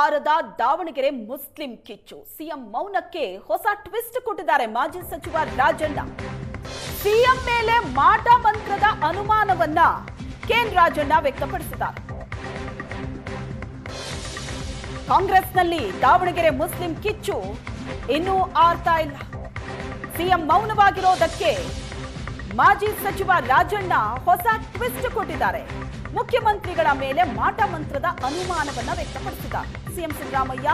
ಆರದ Davanagere Muslim ಕಿಚ್ಚು. CM ಮೌನಕ್ಕೆ ಹೊಸ twist ಕೊಟ್ಟಿದ್ದಾರೆ ಮಾಜಿ ಸಚಿವ ರಾಜಣ್ಣ. ಸಿಎಂ ಮೇಲೆ ಮಾಟ ಮಂತ್ರದ ಅನುಮಾನವನ್ನ ಕೆಎನ್ ರಾಜಣ್ಣ ವ್ಯಕ್ತಪಡಿಸಿದ್ದಾರೆ. ಕಾಂಗ್ರೆಸ್ನಲ್ಲಿ ದಾವಣಗೆರೆ ಮುಸ್ಲಿಂ ಕಿಚ್ಚು ಇನ್ನೂ ಆರ್ತಾ ಇಲ್ಲ. ಸಿಎಂ ಮೌನವಾಗಿರೋದಕ್ಕೆ ಮಾಜಿ ಸಚಿವ ರಾಜಣ್ಣ ಹೊಸ ಟ್ವಿಸ್ಟ್ ಕೊಟ್ಟಿದ್ದಾರೆ. ಮುಖ್ಯಮಂತ್ರಿಗಳ ಮೇಲೆ ಮಾಟ ಮಂತ್ರದ ಅನುಮಾನವನ್ನ ವ್ಯಕ್ತಪಡಿಸಿದ್ದಾರೆ. ಸಿಎಂ ಸಿದ್ದರಾಮಯ್ಯ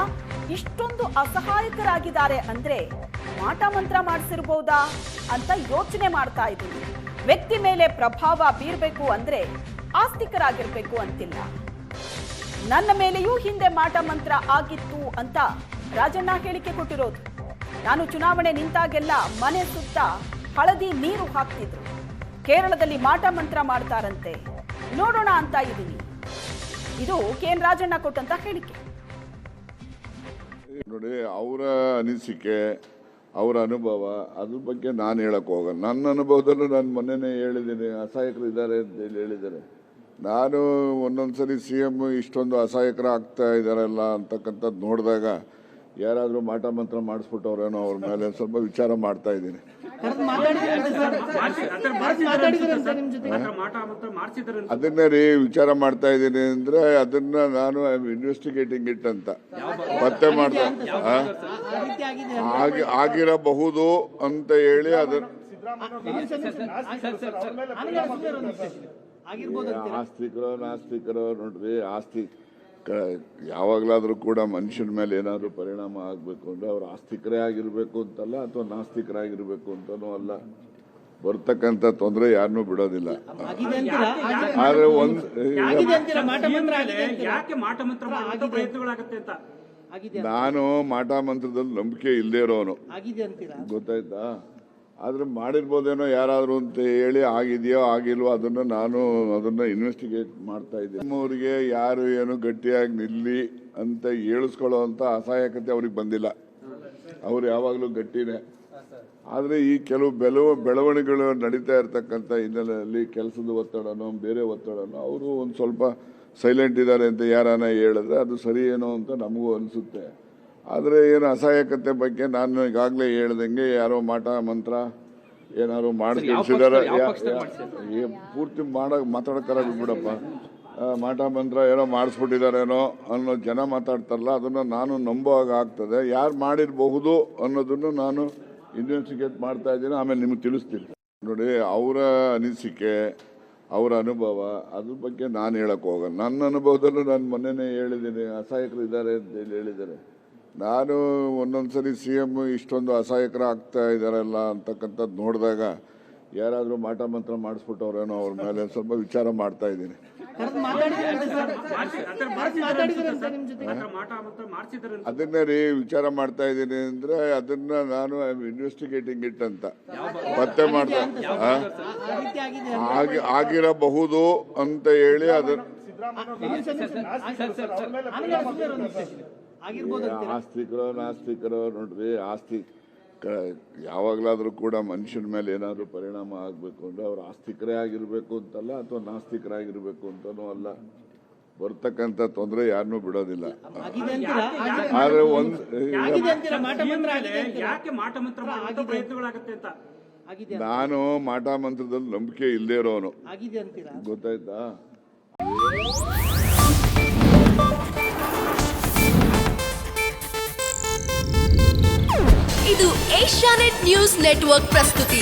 ಇಷ್ಟೊಂದು ಅಸಹಾಯಕರಾಗಿದ್ದಾರೆ ಅಂದ್ರೆ ಮಾಟ ಮಂತ್ರ ಮಾಡಿಸಿರಬಹುದಾ ಅಂತ ಯೋಚನೆ ಮಾಡ್ತಾ ಇದ್ದೀನಿ. ವ್ಯಕ್ತಿ ಮೇಲೆ ಪ್ರಭಾವ ಬೀರಬೇಕು ಅಂದ್ರೆ ಆಸ್ತಿಕರಾಗಿರ್ಬೇಕು ಅಂತಿಲ್ಲ. ನನ್ನ ಮೇಲೆಯೂ ಹಿಂದೆ ಮಾಟ ಮಂತ್ರ ಆಗಿತ್ತು ಅಂತ ರಾಜಣ್ಣ ಹೇಳಿಕೆ ಕೊಟ್ಟಿರೋದು. ನಾನು ಚುನಾವಣೆ ನಿಂತಾಗೆಲ್ಲ ಮನೆ ಸುತ್ತ ಹಳದಿ ನೀರು ಹಾಕ್ತಿದ್ರು. ಕೇರಳದಲ್ಲಿ ಮಾಟ ಮಂತ್ರ ಮಾಡ್ತಾರಂತೆ, ನೋಡೋಣ ಅಂತ ಇದ್ದೀನಿ. ಇದು ಕೆಎನ್ ರಾಜಣ್ಣ ಕೊಟ್ಟಂತ ಹೇಳಿಕೆ. ನೋಡಿ, ಅವರ ಅನಿಸಿಕೆ, ಅವರ ಅನುಭವ, ಅದ್ರ ಬಗ್ಗೆ ನಾನು ಹೇಳಕ್ ಹೋಗಲ್ಲ. ನನ್ನ ಅನುಭವದಲ್ಲೂ ನಾನು ಮೊನ್ನೆನೇ ಹೇಳಿದ್ದೀನಿ, ಅಸಹಾಯಕರು ಇದ್ದಾರೆ ಅಂತ ಹೇಳಿದ್ದಾರೆ. ನಾನು ಒಂದೊಂದ್ಸರಿ CM ಇಷ್ಟೊಂದು ಅಸಹಾಯಕರು ಆಗ್ತಾ ಇದ್ದಾರಲ್ಲ ಅಂತಕ್ಕಂಥದ್ದು ನೋಡಿದಾಗ ಯಾರಾದರೂ ಮಾಟ ಮಂತ್ರ ಮಾಡಿಸ್ಬಿಟ್ಟವ್ರೇನೋ ಅವ್ರ ಮೇಲೆ ಸ್ವಲ್ಪ ವಿಚಾರ ಮಾಡ್ತಾ ಇದ್ದೀನಿ. ಅದನ್ನೇ ವಿಚಾರ ಮಾಡ್ತಾ ಇದ್ದೀನಿ ಅಂದ್ರೆ ಅದನ್ನ ನಾನು ಇನ್ವೆಸ್ಟಿಗೇಟಿಂಗ್ ಇಟ್ ಅಂತ ಪತ್ತೆ ಮಾಡ್ತಾ ಆಗಿರಬಹುದು ಅಂತ ಹೇಳಿ ಅದನ್ನ ಆಸ್ತಿಕರೋ ನಾಸ್ತಿಕರೋ ನೋಡ್ರಿ, ಆಸ್ತಿ ಯಾವಾಗಲಾದರೂ ಕೂಡ ಮನುಷ್ಯನ ಮೇಲೆ ಏನಾದರೂ ಪರಿಣಾಮ ಆಗಬೇಕು ಅಂದರೆ ಅವ್ರು ಆಸ್ತಿಕರೇ ಆಗಿರಬೇಕು ಅಂತಲ್ಲ, ಅಥವಾ ನಾಸ್ತಿಕರಾಗಿರ್ಬೇಕು ಅಂತನೂ ಅಲ್ಲ. ಬರ್ತಕ್ಕಂಥ ತೊಂದರೆ ಯಾರನ್ನೂ ಬಿಡೋದಿಲ್ಲ. ಆದರೆ ನಾನು ಮಾಟ ಮಂತ್ರದಲ್ಲಿ ನಂಬಿಕೆ ಇಲ್ಲದೇ ಇರೋನು, ಗೊತ್ತಾಯ್ತಾ? ಆದ್ರೆ ಮಾಡಿರ್ಬೋದೇನೋ ಯಾರಾದ್ರೂ ಅಂತ ಹೇಳಿ ಆಗಿದೆಯೋ ಆಗಿಲ್ವೋ ಅದನ್ನ ಇನ್ವೆಸ್ಟಿಗೇಟ್ ಮಾಡ್ತಾ ಇದ್ದೀನಿ. ಅವ್ರಿಗೆ ಯಾರು ಏನು ಗಟ್ಟಿಯಾಗಿ ನಿಲ್ಲಿ ಅಂತ ಹೇಳಿಸ್ಕೊಳ್ಳೋ ಅಂತ ಅಸಹಾಯಕತೆ ಅವ್ರಿಗೆ ಬಂದಿಲ್ಲ. ಅವ್ರು ಯಾವಾಗಲೂ ಗಟ್ಟಿನೇ. ಆದರೆ ಈ ಕೆಲವು ಬೆಳವಣಿಗೆಗಳು ನಡೀತಾ ಇರ್ತಕ್ಕಂಥ ಹಿನ್ನೆಲೆಯಲ್ಲಿ ಕೆಲಸದ ಒತ್ತಡನೋ ಬೇರೆ ಒತ್ತಡನೋ ಅವರು ಒಂದು ಸ್ವಲ್ಪ ಸೈಲೆಂಟ್ ಇದ್ದಾರೆ ಅಂತ ಯಾರನ್ನ ಹೇಳಿದ್ರೆ ಅದು ಸರಿ ಏನೋ ಅಂತ ನಮಗೂ ಅನಿಸುತ್ತೆ. ಆದರೆ ಏನು ಅಸಹಾಯಕತೆ ಬಗ್ಗೆ ನಾನು ಈಗಾಗಲೇ ಹೇಳ್ದಂಗೆ ಯಾರೋ ಮಾಟ ಮಂತ್ರ ಏನಾದ್ರು ಮಾಡಿ ಕಳಿಸಿದಾರೆ, ಪೂರ್ತಿ ಮಾತಾಡಕ್ಕಾರ ಬಿಡಪ್ಪ, ಮಾಟ ಮಂತ್ರ ಏನೋ ಮಾಡಿಸ್ಬಿಟ್ಟಿದಾರೇನೋ ಅನ್ನೋ ಜನ ಮಾತಾಡ್ತಾರಲ್ಲ, ಅದನ್ನು ನಾನು ನಂಬುವಾಗ ಆಗ್ತದೆ. ಯಾರು ಮಾಡಿರಬಹುದು ಅನ್ನೋದನ್ನು ನಾನು ಇನ್ವೆಸ್ಟಿಗೇಟ್ ಮಾಡ್ತಾ ಇದ್ದೀನಿ, ಆಮೇಲೆ ನಿಮಗೆ ತಿಳಿಸ್ತೀನಿ. ನೋಡಿ, ಅವರ ಅನಿಸಿಕೆ, ಅವರ ಅನುಭವ, ಅದ್ರ ಬಗ್ಗೆ ನಾನು ಹೇಳಕ್ ಹೋಗಲ್ಲ. ನನ್ನ ಅನುಭವದಲ್ಲೂ ನಾನು ಮೊನ್ನೆನೇ ಹೇಳಿದ್ದೀನಿ, ಅಸಹಾಯಕರು ಇದ್ದಾರೆ ಅಂತ ಹೇಳಿದ್ದಾರೆ. ನಾನು ಒಂದೊಂದ್ಸರಿ CM ಇಷ್ಟೊಂದು ಅಸಹಾಯಕರು ಆಗ್ತಾ ಇದ್ದಾರಲ್ಲ ಅಂತಕ್ಕಂಥದ್ದು ನೋಡಿದಾಗ ಯಾರಾದರೂ ಮಾಟ ಮಂತ್ರ ಮಾಡಿಸ್ಬಿಟ್ಟವ್ರೇನೋ ಅವ್ರ ಮೇಲೆ ಸ್ವಲ್ಪ ವಿಚಾರ ಮಾಡ್ತಾ ಇದ್ದೀನಿ. ಅದನ್ನೇ ವಿಚಾರ ಮಾಡ್ತಾ ಇದ್ದೀನಿ ಅಂದ್ರೆ ಅದನ್ನ ನಾನು ಇನ್ವೆಸ್ಟಿಗೇಟಿಂಗ್ ಇಟ್ ಅಂತ ಪತ್ತೆ ಮಾಡ್ತಾ ಆಗಿರಬಹುದು ಅಂತ ಹೇಳಿ ಅದನ್ನ ಆಸ್ತಿಕರೋ ನಾಸ್ತಿಕರೋ ನೋಡ್ರಿ, ಆಸ್ತಿ ಯಾವಾಗಲಾದರೂ ಕೂಡ ಮನುಷ್ಯನ ಮೇಲೆ ಏನಾದರೂ ಪರಿಣಾಮ ಆಗಬೇಕು ಅಂದರೆ ಅವ್ರು ಆಸ್ತಿಕರೇ ಆಗಿರಬೇಕು ಅಂತಲ್ಲ, ಅಥವಾ ನಾಸ್ತಿಕರಾಗಿರ್ಬೇಕು ಅಂತನೂ ಅಲ್ಲ. ಬರ್ತಕ್ಕಂಥ ತೊಂದರೆ ಯಾರನ್ನೂ ಬಿಡೋದಿಲ್ಲ. ಆದರೆ ನಾನು ಮಾಟ ಮಂತ್ರದಲ್ಲಿ ನಂಬಿಕೆ ಇಲ್ಲದೇ ಇರೋನು, ಗೊತ್ತಾಯ್ತಾ? ಇದು ಏಷ್ಯಾನೆಟ್ ನ್ಯೂಸ್ ನೆಟ್ವರ್ಕ್ ಪ್ರಸ್ತುತಿ.